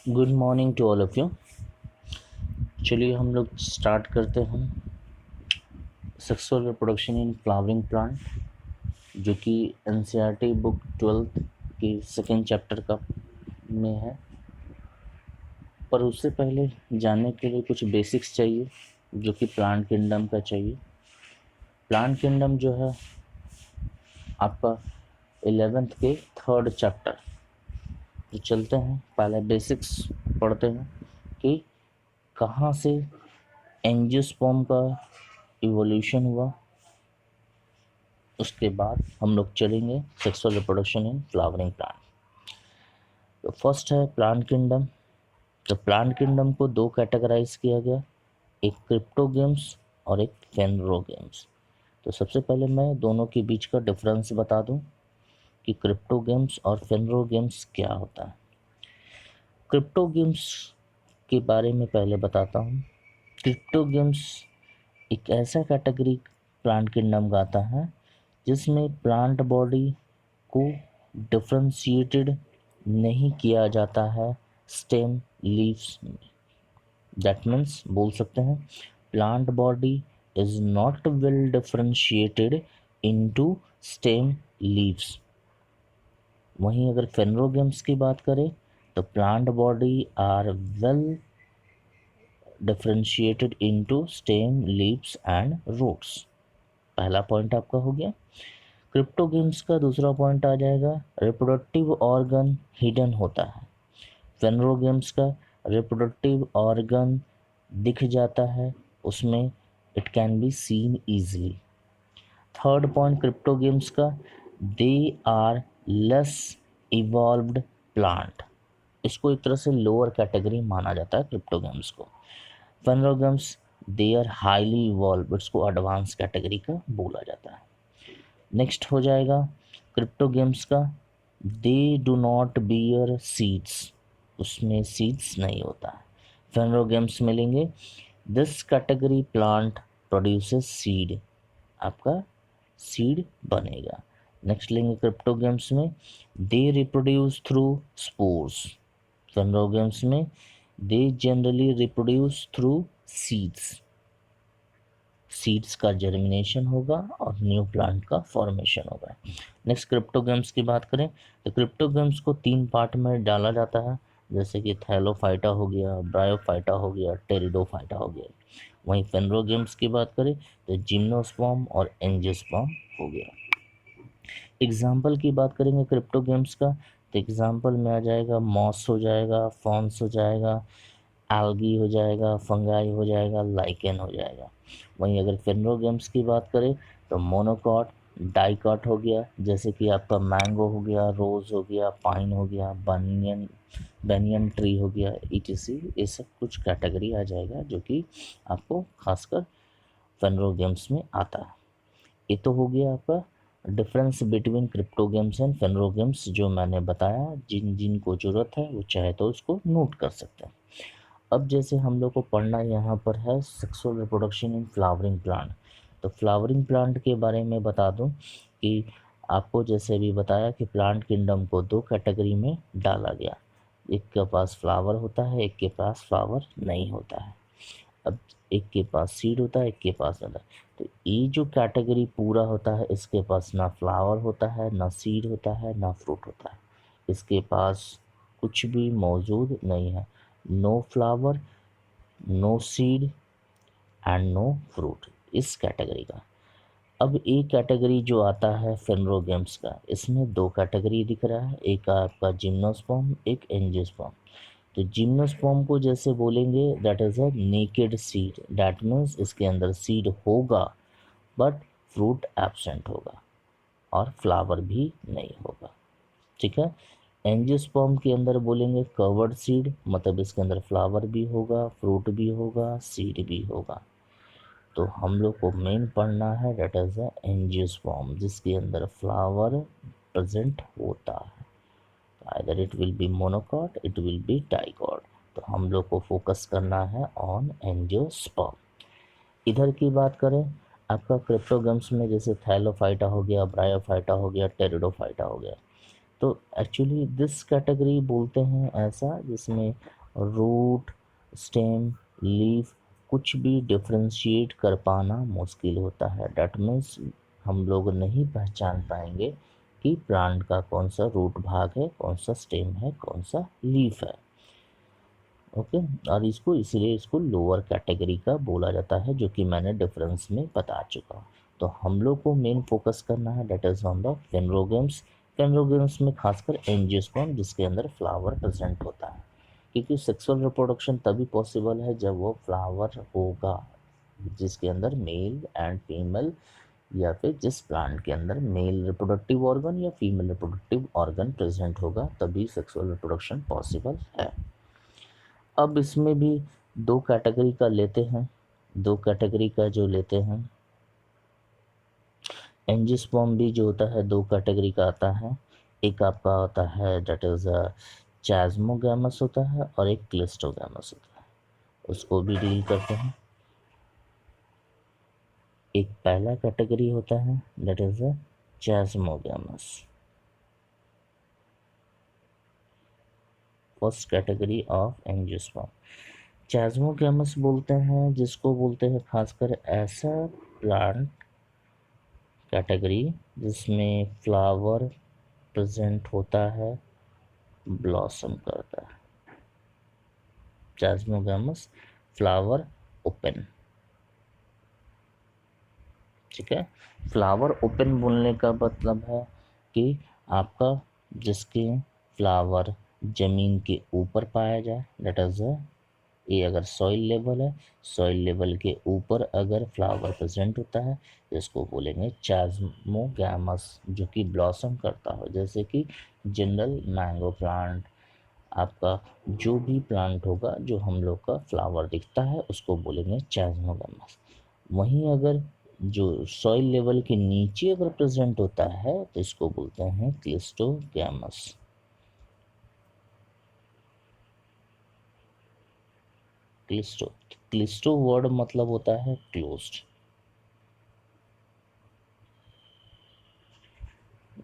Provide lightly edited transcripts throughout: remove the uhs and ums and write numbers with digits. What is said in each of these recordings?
Good morning to all of you. चलिए हम लोग स्टार्ट करते हैं sexual reproduction in flowering plant, जो कि एनसीईआरटी बुक 12th की सेकेंड चैप्टर का में है। पर उससे पहले जानने के लिए कुछ बेसिक्स चाहिए, जो कि प्लांट किंगडम का चाहिए। प्लांट किंगडम जो है आपका 11th के थर्ड चैप्टर। तो चलते हैं, पहले बेसिक्स पढ़ते हैं कि कहाँ से एंजियोस्पर्म का इवोल्यूशन हुआ। उसके बाद हम लोग चलेंगे sexual reproduction in flowering plant. तो फर्स्ट है प्लांट किंगडम। तो प्लांट किंगडम को दो कैटेगराइज किया गया, एक क्रिप्टोगेम्स और एक फेनरोगेम्स। तो सबसे पहले मैं दोनों के बीच का डिफरेंस बता दूं कि क्रिप्टोगेम्स और फेनरोगेम्स क्या होता है। क्रिप्टोगेम्स के बारे में पहले बताता हूँ। क्रिप्टोगेम्स एक ऐसा कैटेगरी प्लांट किंगडम का आता है जिसमें प्लांट बॉडी को डिफ्रेंशिएटेड नहीं किया जाता है स्टेम लीव्स में। दैट मीन्स बोल सकते हैं plant body is not well differentiated into stem leaves. वहीं अगर फेनरोगेम्स की बात करें तो plant body are well differentiated into stem leaves and roots. पहला पॉइंट आपका हो गया। क्रिप्टोगेम्स का दूसरा पॉइंट आ जाएगा रिप्रोडक्टिव ऑर्गन हिडन होता है। फेनरोगेम्स का रिप्रोडक्टिव ऑर्गन दिख जाता है, उसमें it can be seen easily. Third point cryptogams का, they are less evolved plant. इसको एक तरह से लोअर कैटेगरी माना जाता है क्रिप्टोगेम्स को। Phanerogams they are highly evolve, इसको एडवांस कैटेगरी का बोला जाता है। नेक्स्ट हो जाएगा क्रिप्टोगेम्स का, they do not bear seeds, उसमें सीड्स नहीं होता है। फेनरोगेम्स मिलेंगे, this category plant produces seed, आपका सीड बनेगा। नेक्स्ट लेंगे क्रिप्टोगेम्स में, they reproduce through spores. Phanerogams में they generally reproduce through seeds, seeds का जर्मिनेशन होगा और न्यू प्लांट का फॉर्मेशन होगा। नेक्स्ट क्रिप्टोगेम्स की बात करें तो क्रिप्टोगेम्स को तीन पार्ट में डाला जाता है, जैसे कि थैलोफाइटा हो गया, ब्रायोफाइटा हो गया, टेरिडोफाइटा हो गया। वहीं फेनरोगेम्स की बात करें तो जिम्नोस्पर्म और एंजियोस्पर्म हो गया। एग्जाम्पल की बात करेंगे क्रिप्टोगेम्स का तो एग्जाम्पल में आ जाएगा मॉस हो जाएगा, फॉन्स हो जाएगा, एल्गी हो जाएगा, फंगाई हो जाएगा, लाइकेन हो जाएगा। वहीं अगर फेनरोगेम्स की बात करें तो मोनोकॉट, डाइकॉट हो गया, जैसे कि आपका मैंगो हो गया, रोज़ हो गया, पाइन हो गया, बनियन ट्री हो गया, ईटीसी। ये सब कुछ कैटेगरी आ जाएगा जो कि आपको खासकर फेनरोगेम्स में आता है। ये तो हो गया आपका difference between cryptogams and phanerogams, जो मैंने बताया। जिन जिन को ज़रूरत है वो चाहे तो उसको नोट कर सकते हैं। अब जैसे हम लोग को पढ़ना यहाँ पर है sexual reproduction in flowering plant. तो फ्लावरिंग प्लांट के बारे में बता दूं कि आपको जैसे अभी बताया कि प्लांट किंगडम को दो कैटेगरी में डाला गया, एक के पास फ्लावर होता है, एक के पास फ्लावर नहीं होता है। अब एक के पास सीड होता है, एक के पास नहीं होता है। तो ये जो कैटेगरी पूरा होता है, इसके पास ना फ्लावर होता है, ना सीड होता है, ना फ्रूट होता है। इसके पास कुछ भी मौजूद नहीं है, no flower, no seed and no fruit, इस कैटेगरी का। अब एक कैटेगरी जो आता है फेनरोगेम्स का, इसमें दो कैटेगरी दिख रहा है, एक आपका जिम्नोस्पर्म, एक एंजियोस्पर्म। तो जिम्नोस्पर्म को जैसे बोलेंगे that is a naked seed, that means इसके अंदर सीड होगा बट फ्रूट एब्सेंट होगा और फ्लावर भी नहीं होगा। ठीक है। एंजियोस्पर्म के अंदर बोलेंगे कवर्ड सीड, मतलब इसके अंदर फ्लावर भी होगा, फ्रूट भी होगा, सीड भी होगा। तो हम लोग को मेन पढ़ना है दैट इज द एंजियोस्पर्म, जिसके अंदर फ्लावर प्रेजेंट होता है। Either it will be monocot, it will be dicot. तो हम लोग को फोकस करना है ऑन एंजियोस्पर्म। इधर की बात करें आपका क्रिप्टोगम्स में, जैसे थैलोफाइटा हो गया, ब्रायोफाइटा हो गया, टेरिडोफाइटा हो गया। तो एक्चुअली दिस कैटेगरी बोलते हैं ऐसा जिसमें रूट, स्टेम, लीफ कुछ भी डिफ्रेंशिएट कर पाना मुश्किल होता है। डैट मीन्स हम लोग नहीं पहचान पाएंगे कि प्लांट का कौन सा रूट भाग है, कौन सा स्टेम है, कौन सा लीफ है। ओके, और इसको इसलिए इसको लोअर कैटेगरी का बोला जाता है, जो कि मैंने डिफरेंस में बता चुका। तो हम लोग को मेन फोकस करना है that is on the phanerogams. Phanerogams में खासकर एंजियोस्पर्म जिसके अंदर फ्लावर प्रेजेंट होता है, क्योंकि सेक्सुअल रिप्रोडक्शन तभी पॉसिबल है जब वो फ्लावर होगा, जिसके अंदर मेल एंड फीमेल, या फिर जिस प्लांट के अंदर मेल रिप्रोडक्टिव ऑर्गन या फीमेल रिप्रोडक्टिव ऑर्गन प्रेजेंट होगा, तभी सेक्सुअल रिप्रोडक्शन पॉसिबल है। अब इसमें भी दो कैटेगरी का लेते हैं, दो कैटेगरी का जो लेते हैं, एंजियोस्पर्म भी जो होता है दो कैटेगरी का आता है। एक आपका होता है डेट इज चास्मोगैमस होता है, और एक क्लिस्टोगैमस होता है, उसको भी डील करते हैं। एक पहला कैटेगरी होता है that is chasmogamous, first category of angiosperm. Chasmogamous बोलते हैं जिसको बोलते हैं खासकर ऐसा प्लांट कैटेगरी जिसमें फ्लावर प्रेजेंट होता है, ब्लॉसम करता है। चास्मोगैमस फ्लावर ओपन, ठीक है। फ्लावर ओपन बोलने का मतलब है कि आपका जिसके फ्लावर जमीन के ऊपर पाया जाए, दैट इज ये अगर सॉइल लेवल है, सॉइल लेवल के ऊपर अगर फ्लावर प्रेजेंट होता है तो इसको बोलेंगे चास्मोगैमस, जो कि ब्लॉसम करता हो। जैसे कि जनरल मैंगो प्लांट, आपका जो भी प्लांट होगा जो हम लोग का फ्लावर दिखता है उसको बोलेंगे चास्मोगैमस। वहीं अगर जो सॉइल लेवल के नीचे अगर प्रेजेंट होता है तो इसको बोलते हैं क्लिस्टोगैमस। क्लिस्टो वर्ड मतलब होता है क्लोज्ड,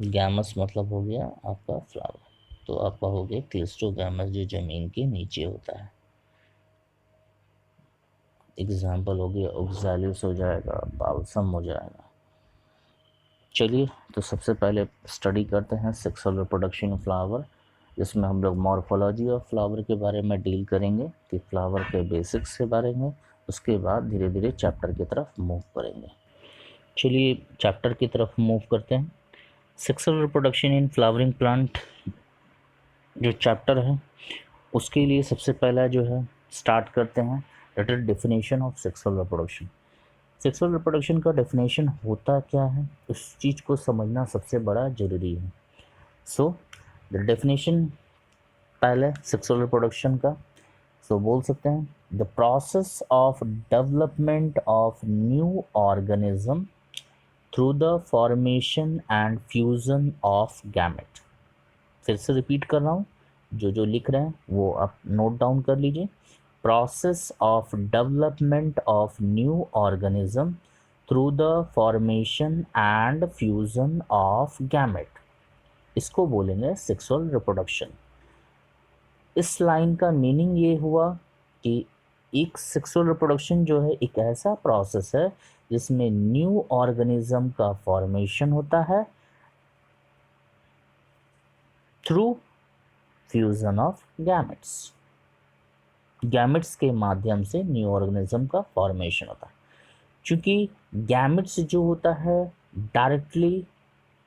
गैमस मतलब हो गया आपका फ्लावर, तो आपका हो गया क्लिस्टोगैमस जो जमीन के नीचे होता है। एग्जाम्पल हो गया ओक्सैलियस हो जाएगा, बाल्सम हो जाएगा। चलिए, तो सबसे पहले स्टडी करते हैं सेक्सुअल रिप्रोडक्शन ऑफ फ्लावर, जिसमें हम लोग मॉर्फोलॉजी ऑफ फ्लावर के बारे में डील करेंगे कि फ्लावर के बेसिक्स के बारे में। उसके बाद धीरे धीरे चैप्टर की तरफ मूव करेंगे। चलिए चैप्टर की तरफ मूव करते हैं। Sexual reproduction in flowering plant जो चैप्टर है, उसके लिए सबसे पहला जो है स्टार्ट करते हैं that is definition of sexual reproduction. Sexual reproduction का डेफिनेशन होता क्या है, उस चीज़ को समझना सबसे बड़ा ज़रूरी है। सो द डेफिनेशन पहले सेक्सुअल रिप्रोडक्शन का, सो बोल सकते हैं the process of development of new organism through the formation and fusion of gamete. फिर से रिपीट कर रहा हूँ, जो जो लिख रहे हैं वो आप नोट डाउन कर लीजिए। Process of development of new organism through the formation and fusion of gamete, इसको बोलेंगे सेक्सुअल रिप्रोडक्शन। इस लाइन का मीनिंग ये हुआ कि एक सेक्सुअल रिप्रोडक्शन जो है एक ऐसा प्रोसेस है जिसमें न्यू ऑर्गेनिज्म का फॉर्मेशन होता है through fusion of gametes. Gametes के माध्यम से न्यू ऑर्गेनिज्म का फॉर्मेशन होता है। क्योंकि गैमेट्स जो होता है डायरेक्टली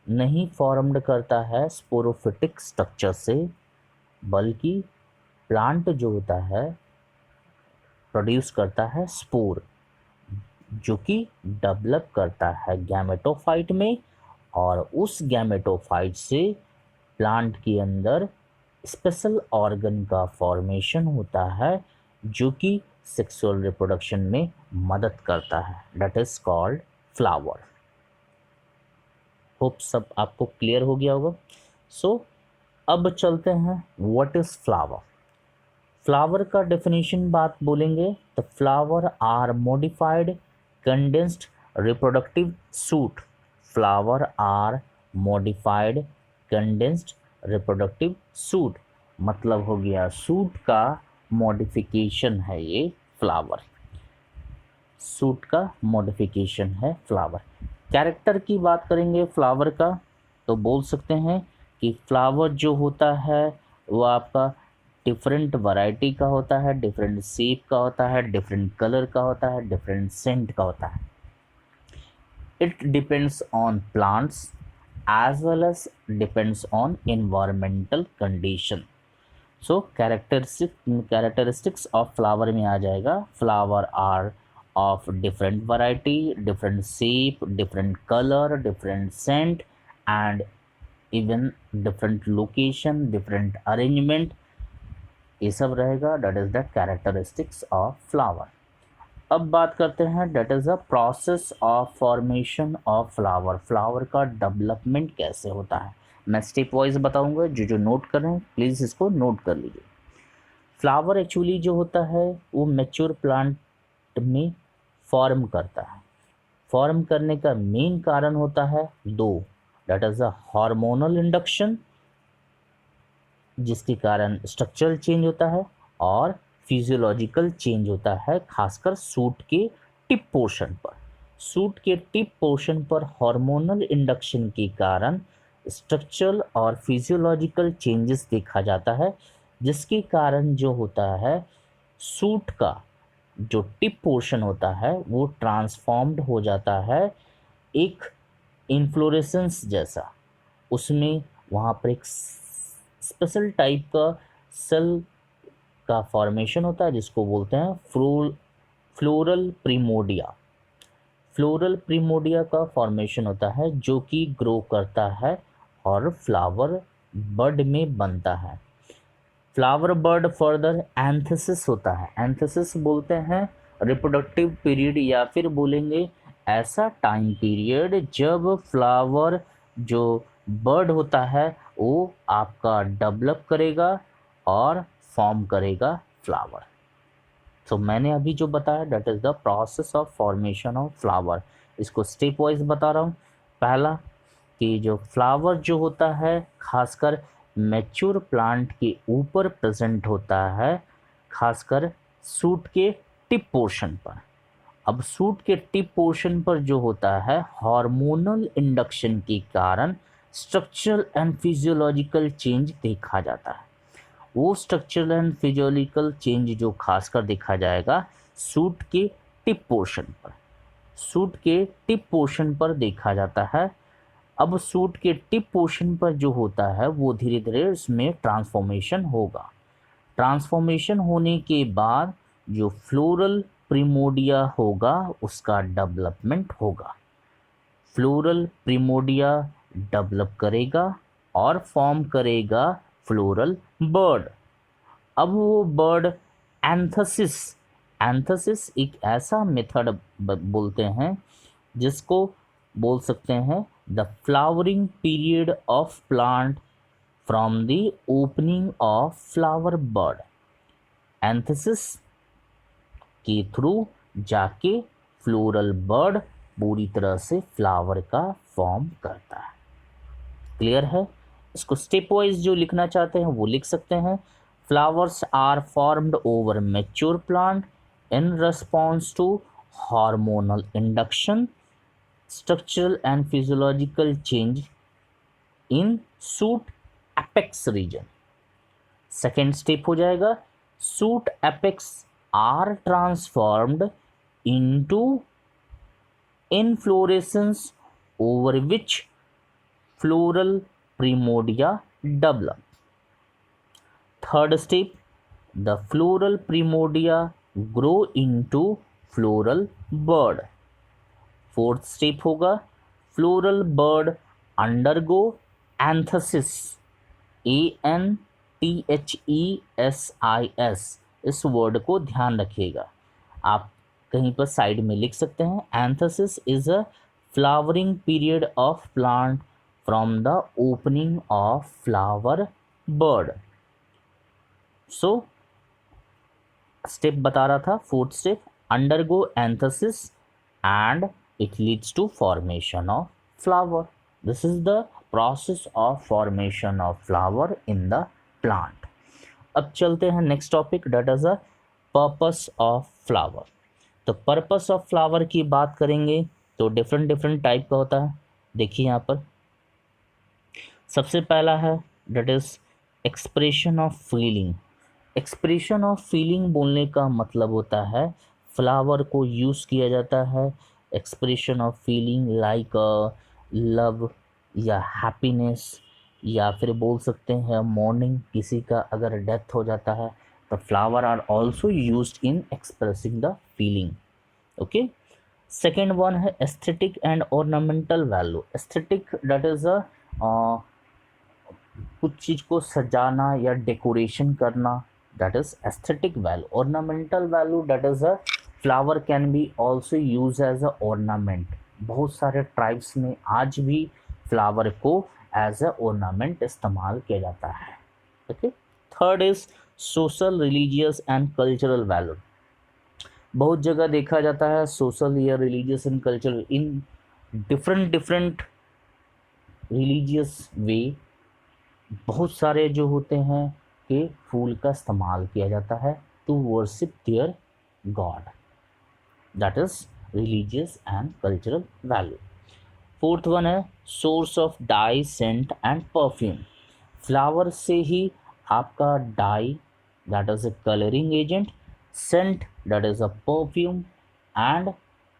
नहीं फॉर्म्ड करता है स्पोरोफिटिक स्ट्रक्चर से, बल्कि प्लांट जो होता है प्रोड्यूस करता है स्पोर, जो कि डेवलप करता है गैमेटोफाइट में, और उस गैमेटोफाइट से प्लांट के अंदर स्पेशल ऑर्गन का फॉर्मेशन होता है जो कि सेक्सुअल रिप्रोडक्शन में मदद करता है, that is called flower. Hope सब आपको क्लियर हो गया होगा। सो अब चलते हैं व्हाट इज फ्लावर। फ्लावर का डेफिनेशन बात बोलेंगे तो flower are modified condensed reproductive shoot. Flower are modified condensed reproductive shoot मतलब हो गया सूट का मॉडिफिकेशन है ये फ्लावर, सूट का मॉडिफिकेशन है फ्लावर। कैरेक्टर की बात करेंगे फ्लावर का तो बोल सकते हैं कि फ्लावर जो होता है वो आपका डिफरेंट वैरायटी का होता है, डिफरेंट शेप का होता है, डिफरेंट कलर का होता है, डिफरेंट सेंट का होता है। It depends on plants as well as depends on environmental condition. So characteristics of flower में आ जाएगा, flower are of different variety, different shape, different color, different scent and even different location, different arrangement, ये सब रहेगा। that is the characteristics of flower। अब बात करते हैं that is a process of formation of flower, flower का development कैसे होता है। मैं स्टेप वाइज बताऊंगा, जो जो नोट कर रहे हैं प्लीज़ इसको नोट कर लीजिए। फ्लावर एक्चुअली जो होता है वो मैच्योर प्लांट में फॉर्म करता है। फॉर्म करने का मेन कारण होता है दो, that is a hormonal induction जिसके कारण स्ट्रक्चरल चेंज होता है, और फिजियोलॉजिकल चेंज होता है खासकर सूट के टिप पोर्शन पर। सूट के टिप पोर्शन पर हार्मोनल इंडक्शन के कारण स्ट्रक्चरल और फिजियोलॉजिकल चेंजेस देखा जाता है, जिसके कारण जो होता है सूट का जो टिप पोर्शन होता है वो ट्रांसफॉर्म्ड हो जाता है एक इन्फ्लोरेसेंस जैसा। उसमें वहाँ पर एक स्पेशल टाइप का सेल का फॉर्मेशन होता है जिसको बोलते हैं फ्लोरल प्रिमोडिया। फ्लोरल प्रिमोडिया का फॉर्मेशन होता है जो कि ग्रो करता है और फ्लावर बड में बनता है। फ्लावर बड फर्दर एंथेसिस होता है। एंथेसिस बोलते हैं रिप्रोडक्टिव पीरियड, या फिर बोलेंगे ऐसा टाइम पीरियड जब फ्लावर जो बर्ड होता है वो आपका डेवलप करेगा और फॉर्म करेगा फ्लावर। तो मैंने अभी जो बताया that is the process of formation of flower. इसको स्टेप वाइज बता रहा हूँ। पहला कि जो फ्लावर जो होता है खासकर मैच्योर प्लांट के ऊपर प्रेजेंट होता है, खासकर सूट के टिप पोर्शन पर। अब सूट के टिप पोर्शन पर जो होता है हार्मोनल इंडक्शन के कारण स्ट्रक्चरल एंड फिजियोलॉजिकल चेंज देखा जाता है। वो स्ट्रक्चरल एंड फिजियोलॉजिकल चेंज जो खासकर देखा जाएगा सूट के टिप पोर्शन पर, सूट के टिप पोर्शन पर देखा जाता है। अब सूट के टिप पोर्शन पर जो होता है वो धीरे धीरे उसमें ट्रांसफॉर्मेशन होगा। ट्रांसफॉर्मेशन होने के बाद जो फ्लोरल प्रिमोडिया होगा उसका डेवलपमेंट होगा। फ्लोरल प्रिमोडिया डेवलप करेगा और फॉर्म करेगा फ्लोरल बर्ड। अब वो बर्ड एंथसिस, एंथसिस एक ऐसा मेथड बोलते हैं जिसको बोल सकते हैं the flowering period of plant from the opening of flower bud. Anthesis के थ्रू जाके फ्लोरल बर्ड पूरी तरह से फ्लावर का फॉर्म करता है। क्लियर है? इसको स्टेप वाइज जो लिखना चाहते हैं वो लिख सकते हैं। Flowers are formed over mature plant in response to hormonal induction, structural and physiological change in shoot apex region. Second step हो जाएगा shoot apex are transformed into inflorescence over which floral primodia develop. Third step, the floral primodia grow into floral bud. Fourth step होगा floral bud undergo anthesis, ANTHESIS। इस word को ध्यान रखिएगा, आप कहीं पर साइड में लिख सकते हैं। Anthesis is a flowering period of plant from the opening of flower bud. So step बता रहा था, fourth step undergo anthesis and it leads to formation of flower. This is the process of formation of flower in the plant. अब चलते हैं next topic, that is a purpose of flower. तो purpose of flower की बात करेंगे तो different different type का होता है। देखिए यहाँ पर सबसे पहला है that is expression of feeling. Expression of feeling बोलने का मतलब होता है फ्लावर को यूज़ किया जाता है expression of feeling like love या हैप्पीनेस, या फिर बोल सकते हैं मॉर्निंग, किसी का अगर डेथ हो जाता है तो flower are also used in expressing the feeling. Okay, second one है aesthetic and ornamental value. Aesthetic that is a कुछ चीज़ को सजाना या डेकोरेशन करना, that is aesthetic value. Ornamental value that is a flower can be also use as a ornament. बहुत सारे tribes में आज भी फ्लावर को एज अ ऑर्नामेंट इस्तेमाल किया जाता है। Okay, third is social, religious and cultural value. बहुत जगह देखा जाता है सोशल या religious and cultural in different different religious way. बहुत सारे जो होते हैं कि फूल का इस्तेमाल किया जाता है to worship their god, that is religious and cultural value. Fourth one है source of dye, scent and perfume. Flower से ही आपका dye that is a colouring agent, scent that is a perfume, and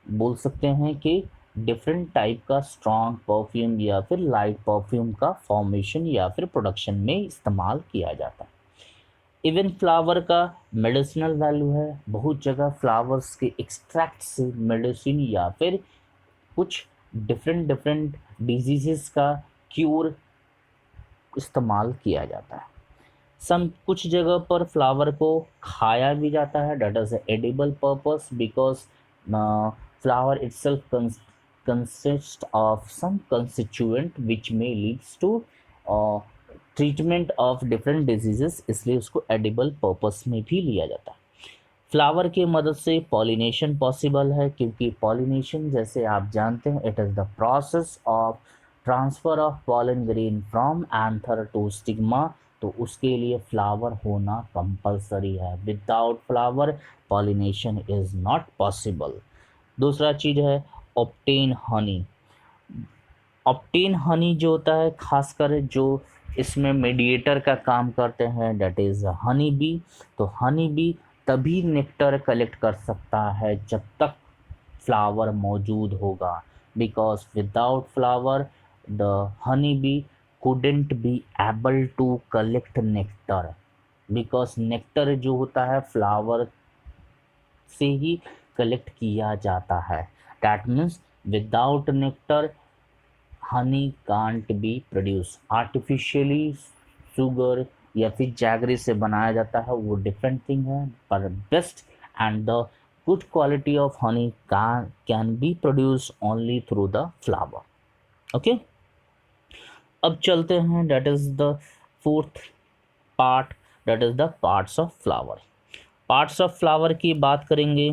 बोल सकते हैं कि different type का strong perfume या फिर लाइट परफ्यूम का फॉर्मेशन या फिर प्रोडक्शन में इस्तेमाल किया जाता है। इवन फ्लावर का मेडिसिनल वैल्यू है। बहुत जगह फ्लावर्स के एक्सट्रैक्ट से मेडिसिन या फिर कुछ डिफरेंट डिफरेंट डिजीज़ का क्यूर इस्तेमाल किया जाता है। कुछ जगह पर फ्लावर को खाया भी जाता है, that is edible purpose, because flower itself consist of some constituent which में leads to treatment of different diseases, इसलिए उसको एडिबल पर्पस में भी लिया जाता है। फ्लावर की मदद से पॉलिनेशन पॉसिबल है, क्योंकि पॉलिनेशन जैसे आप जानते हैं it is the process of transfer of pollen grain from anther to stigma. तो उसके लिए फ्लावर होना कंपलसरी है। Without flower pollination is not possible. दूसरा चीज़ है ऑब्टेन हनी। ऑब्टेन हनी जो होता है खासकर जो इसमें मीडिएटर का काम करते हैं दैट इज़ हनी बी। तो हनी बी तभी नेक्टर कलेक्ट कर सकता है जब तक फ्लावर मौजूद होगा, because without flower the honey bee couldn't be able to collect nectar, because nectar जो होता है फ्लावर से ही कलेक्ट किया जाता है। That means without nectar Honey can't be produce. Artificially sugar या फिर जैगरी से बनाया जाता है वो डिफरेंट थिंग है, पर best and the good quality of honey can be produce only through the flower. Okay, अब चलते हैं that is the fourth part, that is the parts of flower. Parts of flower की बात करेंगे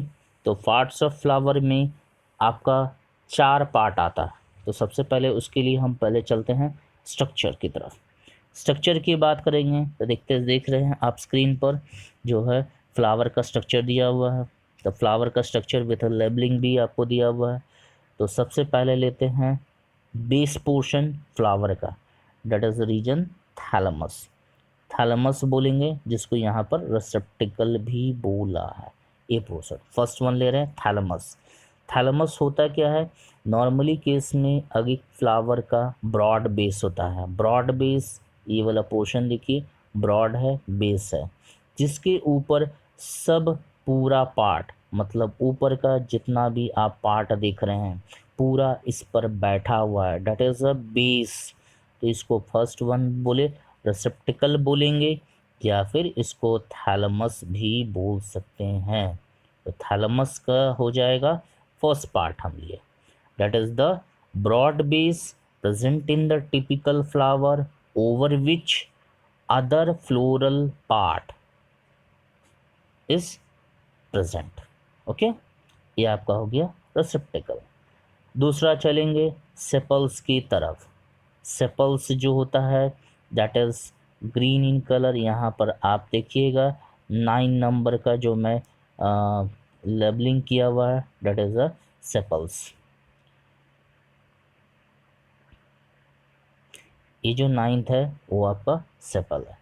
तो parts of flower में आपका 4 part आता है। तो सबसे पहले उसके लिए हम पहले चलते हैं स्ट्रक्चर की तरफ। स्ट्रक्चर की बात करेंगे तो देख रहे हैं आप स्क्रीन पर जो है फ्लावर का स्ट्रक्चर दिया हुआ है। तो फ्लावर का स्ट्रक्चर विथ लेबलिंग भी आपको दिया हुआ है। तो सबसे पहले लेते हैं बेस पोर्शन फ्लावर का, that is region thalamus. Thalamus बोलेंगे जिसको यहाँ पर रिसेप्टिकल भी बोला है। ए पोर्शन फर्स्ट वन ले रहे हैं थैलेमस। थैलेमस होता क्या है, नॉर्मली केस में अगर फ्लावर का ब्रॉड बेस होता है। ब्रॉड बेस ये वाला पोर्शन देखिए ब्रॉड है, बेस है, जिसके ऊपर सब पूरा पार्ट मतलब ऊपर का जितना भी आप पार्ट देख रहे हैं पूरा इस पर बैठा हुआ है, दैट इज अ बेस। तो इसको फर्स्ट वन बोले रिसेप्टिकल बोलेंगे या फिर इसको थैलेमस भी बोल सकते हैं। तो थैलेमस का हो जाएगा फर्स्ट पार्ट हम लिए, that is the broad base present in the typical flower over which other floral part is present. Okay, ये आपका हो गया रिसेप्टिकल। दूसरा चलेंगे सेपल्स की तरफ। सेपल्स जो होता है that is green in colour. यहाँ पर आप देखिएगा 9 नंबर का जो मैं लेबलिंग किया हुआ है दैट इज़ अ सेपल्स। ये जो 9th है वो आपका सेपल है।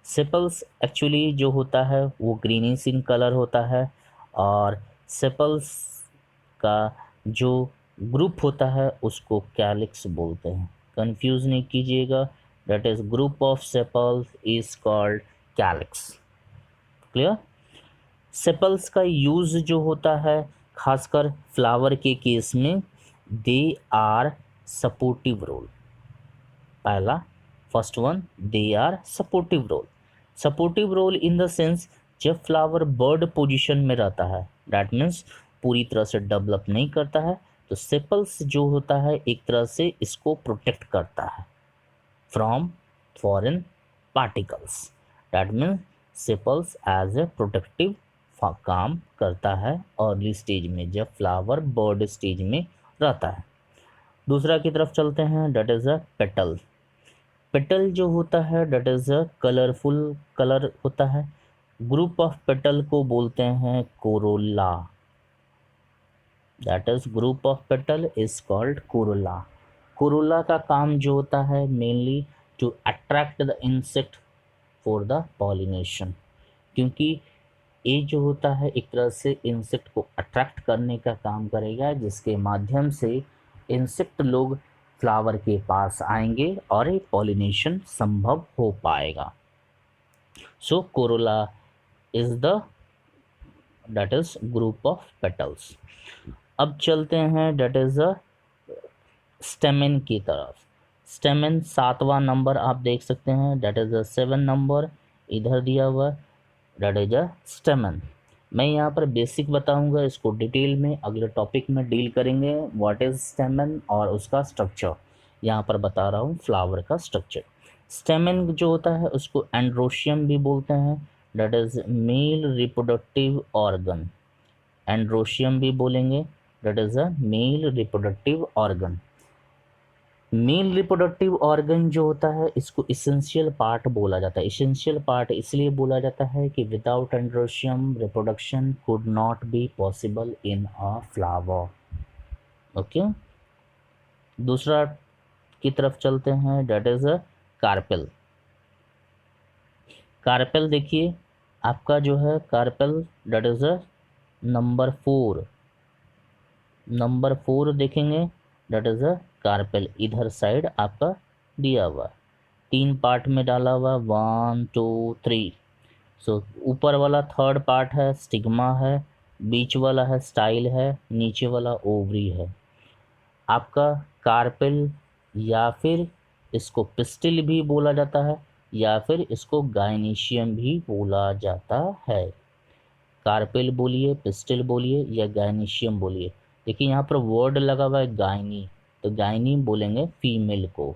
सेपल्स एक्चुअली जो होता है वो ग्रीनिश इन कलर होता है, और सेपल्स का जो ग्रुप होता है उसको कैलिक्स बोलते हैं। कंफ्यूज नहीं कीजिएगा, that is group of sepals is called calyx. Clear. Sepals का यूज जो होता है खासकर फ्लावर के केस में, दे आर सपोर्टिव रोल। पहला first one, they are supportive role. Supportive role in the sense जब फ्लावर बर्ड पोजीशन में रहता है, दैट मीन्स पूरी तरह से डेवलप नहीं करता है, तो सेपल्स जो होता है एक तरह से इसको प्रोटेक्ट करता है from foreign particles. That means sepals as a protective काम करता है अर्ली स्टेज में जब फ्लावर बर्ड स्टेज में रहता है। दूसरा की तरफ चलते हैं, that is a petal. Petal जो होता है that is a colourful colour होता है। ग्रुप ऑफ पेटल को बोलते हैं corolla. That is group of petal is called corolla. Corolla का काम जो होता है mainly to attract the insect for the pollination, क्योंकि ये जो होता है एक तरह से इंसेक्ट को अट्रैक्ट करने का काम करेगा, जिसके माध्यम से इंसेक्ट लोग फ्लावर के पास आएंगे और एक पॉलिनेशन संभव हो पाएगा। So corolla is the that is group of petals. अब चलते हैं दैट इज अ स्टेमेन की तरफ। स्टेमेन 7वां नंबर आप देख सकते हैं, दैट इज अ 7 नंबर इधर दिया हुआ, दैट इज अ स्टेमेन। मैं यहाँ पर बेसिक बताऊंगा, इसको डिटेल में अगले टॉपिक में डील करेंगे व्हाट इज स्टेमेन और उसका स्ट्रक्चर। यहाँ पर बता रहा हूँ फ्लावर का स्ट्रक्चर। स्टेमेन जो होता है उसको एंड्रोशियम भी बोलते हैं, that is male reproductive organ. Androecium भी बोलेंगे, that is a male reproductive organ. Male reproductive organ जो होता है इसको इसेंशियल पार्ट बोला जाता है। इसेंशियल पार्ट इसलिए बोला जाता है कि without androecium reproduction could not be possible in a flower. Okay. दूसरा की तरफ चलते हैं, that is a carpel. Carpel देखिए आपका जो है carpel that is a number 4। Number 4 देखेंगे, डेट इज अ कार्पेल इधर साइड आपका दिया हुआ, 3 पार्ट में डाला हुआ, 1 2 3। सो ऊपर वाला थर्ड पार्ट है स्टिग्मा है, बीच वाला है स्टाइल है, नीचे वाला ओवरी है आपका कार्पेल, या फिर इसको पिस्टिल भी बोला जाता है, या फिर इसको गायनीशियम भी बोला जाता है। कार्पेल बोलिए, पिस्टिल बोलिए या गायनीशियम बोलिए। देखिए यहाँ पर वर्ड लगा हुआ है गायनी, तो गायनी बोलेंगे फीमेल को,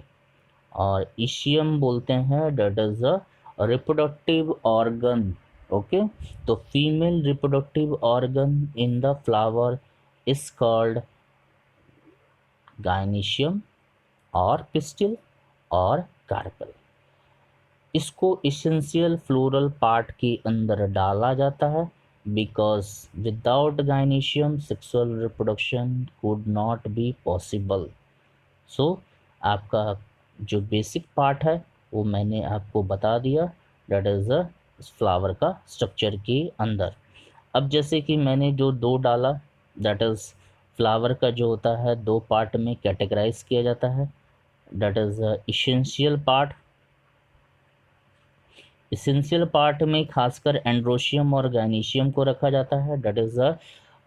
और इशियम बोलते हैं that is a reproductive organ. Okay, तो female reproductive organ in the flower is called gynoecium और पिस्टिल और कार्पेल। इसको इसेंशियल फ्लोरल पार्ट के अंदर डाला जाता है because without gynoecium sexual reproduction could not be possible. So आपका जो बेसिक पार्ट है वो मैंने आपको बता दिया, दैट इज अ फ्लावर का स्ट्रक्चर के अंदर। अब जैसे कि मैंने जो 2 डाला, दैट इज फ्लावर का जो होता है 2 पार्ट में कैटेगराइज किया जाता है, that is essential part. Essential part में खासकर एंड्रोशियम और गायनीशियम को रखा जाता है, दैट इज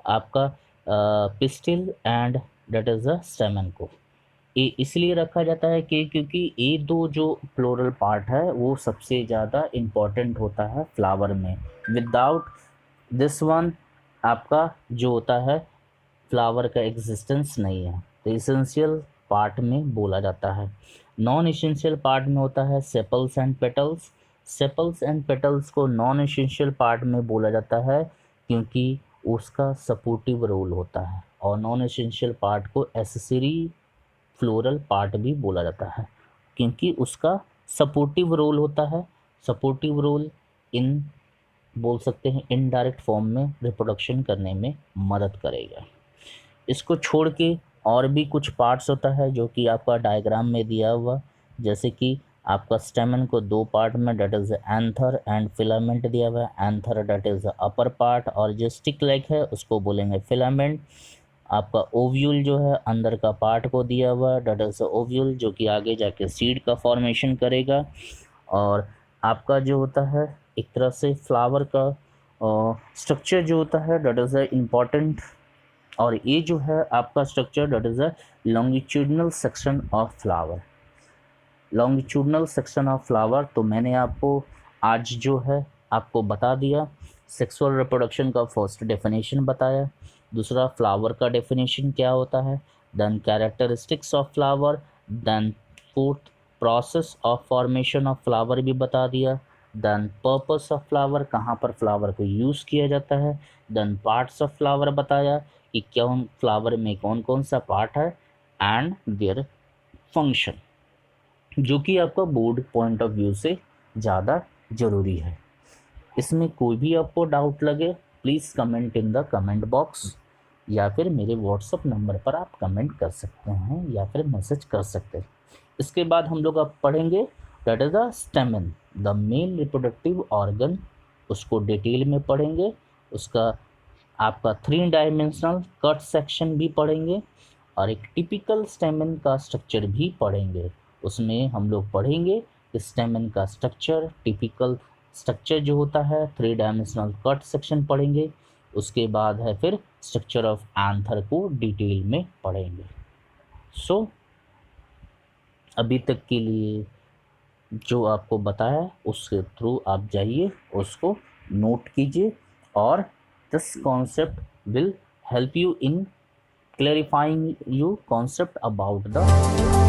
आपका पिस्टिल एंड दैट इज स्टेमन को। ये इसलिए रखा जाता है कि क्योंकि ये 2 जो फ्लोरल पार्ट है वो सबसे ज़्यादा इम्पॉर्टेंट होता है फ्लावर में। विदाउट दिस वन आपका जो होता है फ्लावर का एग्जिस्टेंस नहीं है, तो इसेंशियल पार्ट में बोला जाता है। नॉन इसेंशियल पार्ट में होता है sepals and petals. Sepals and petals को नॉन इसेंशियल पार्ट में बोला जाता है क्योंकि उसका सपोर्टिव रोल होता है, और नॉन इसेंशियल पार्ट को एसेसरी फ्लोरल पार्ट भी बोला जाता है। क्योंकि उसका सपोर्टिव रोल होता है। सपोर्टिव रोल इन बोल सकते हैं इनडायरेक्ट फॉर्म में रिप्रोडक्शन करने में मदद करेगा। इसको छोड़ के और भी कुछ पार्ट्स होता है जो कि आपका डायग्राम में दिया हुआ, जैसे कि आपका स्टेमन को दो पार्ट में that is anther and filament दिया हुआ है। Anther that is upper part और जो स्टिक लाइक है उसको बोलेंगे फिलामेंट। आपका ओव्यूल जो है अंदर का पार्ट को दिया हुआ है डेट इज ओव्यूल, जो कि आगे जाके सीड का फॉर्मेशन करेगा। और आपका जो होता है एक तरह से फ्लावर का स्ट्रक्चर जो होता है डेट इज इम्पॉर्टेंट, और ये जो है आपका structure that is a longitudinal section of flower. Longitudinal section of flower तो मैंने आपको आज जो है आपको बता दिया। सेक्सुअल रिप्रोडक्शन का फर्स्ट डेफिनेशन बताया, दूसरा फ्लावर का डेफिनेशन क्या होता है, then characteristics of flower, then fourth process of formation of flower भी बता दिया, देन पर्पस ऑफ फ्लावर, कहाँ पर फ्लावर को यूज़ किया जाता है, देन पार्ट्स ऑफ फ्लावर बताया कि कौन फ्लावर में कौन कौन सा पार्ट है, एंड देयर फंक्शन, जो कि आपका बोर्ड पॉइंट ऑफ व्यू से ज़्यादा ज़रूरी है। इसमें कोई भी आपको डाउट लगे please comment in the comment box, या फिर मेरे व्हाट्सअप नंबर पर आप कमेंट कर सकते हैं या फिर मैसेज कर सकते हैं। इसके बाद हम लोग अब पढ़ेंगे that is the स्टेमन, the main reproductive organ, उसको डिटेल में पढ़ेंगे। उसका आपका 3 डायमेंशनल कट सेक्शन भी पढ़ेंगे और एक टिपिकल स्टेमन का स्ट्रक्चर भी पढ़ेंगे। उसमें हम लोग पढ़ेंगे कि स्टेमन का स्ट्रक्चर, टिपिकल स्ट्रक्चर जो होता है, 3 डायमेंशनल कट सेक्शन पढ़ेंगे। उसके बाद है फिर स्ट्रक्चर ऑफ एंथर को डिटेल में पढ़ेंगे। सो अभी तक के लिए जो आपको बताया उसके थ्रू आप जाइए, उसको नोट कीजिए, और this concept will help you in clarifying you concept about the